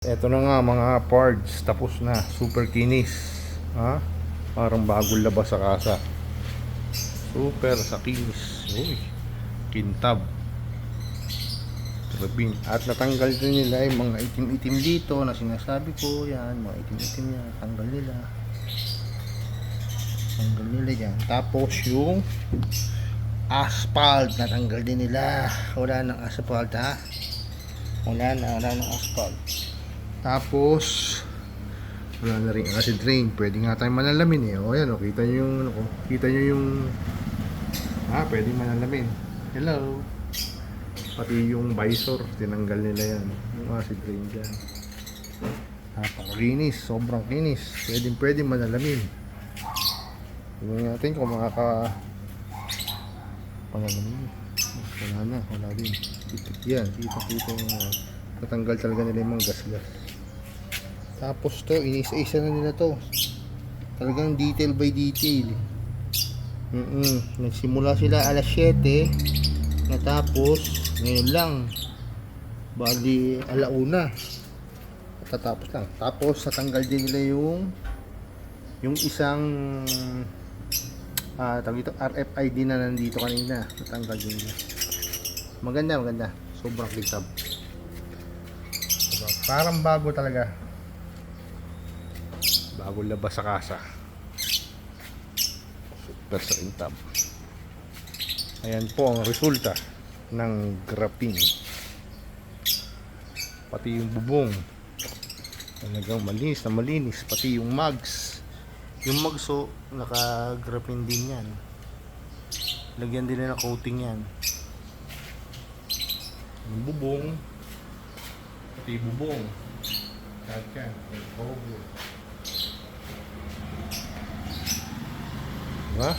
Eto na nga mga parts, tapos na, super kinis. Ha? Parang bagong labas sa kasa. Super sa kinis. Uy, kintab. Trabin. At natanggal din nila yung mga itim-itim dito na sinasabi ko. Yan, mga itim-itim yan. Tanggal nila. Tanggal nila yan. Tapos yung asphalt, natanggal din nila. Wala nang asphalt, ha? Wala nang asphalt. Tapos wala na rin acid rain. Pwede nga tayong manalamin eh. O yan o, kita nyo yung kita nyo yung pwede manalamin. Hello. Pati yung visor, tinanggal nila yan. Yung acid rain dyan. Napakalinis, sobrang kinis. Pwede manalamin. Tingnan natin kung panalamin. Wala din. Yan, kita yung natanggal talaga nila yung mga gas-gas. Tapos to, inisa-isa na nila to. Talagang detail by detail. Nagsimula sila alas 7. Natapos ngayon lang. Bali alauna. Tatapos lang. Tapos natanggal din nila yung isang tawag ito, RFID na nandito kanina. Natanggal din nila. Maganda. Sobrang kitab. Parang bago talaga. Bago labas sa kasa. Super sa intab. Ayan po ang resulta ng graphene. Pati yung bubong talagang malinis. Pati yung mugs. Yung mugs naka graphene din yan. Lagyan din na coating yan. Yung bubong, pati bubong kagkan diba?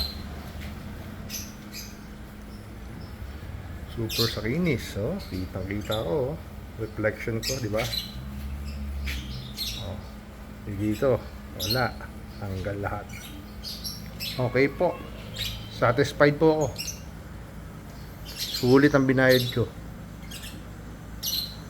Super sa kinis. Kitang-kita ko reflection ko, diba? Dito wala, tanggal lahat. Okay po, satisfied po ako. Sulit ang binayad ko.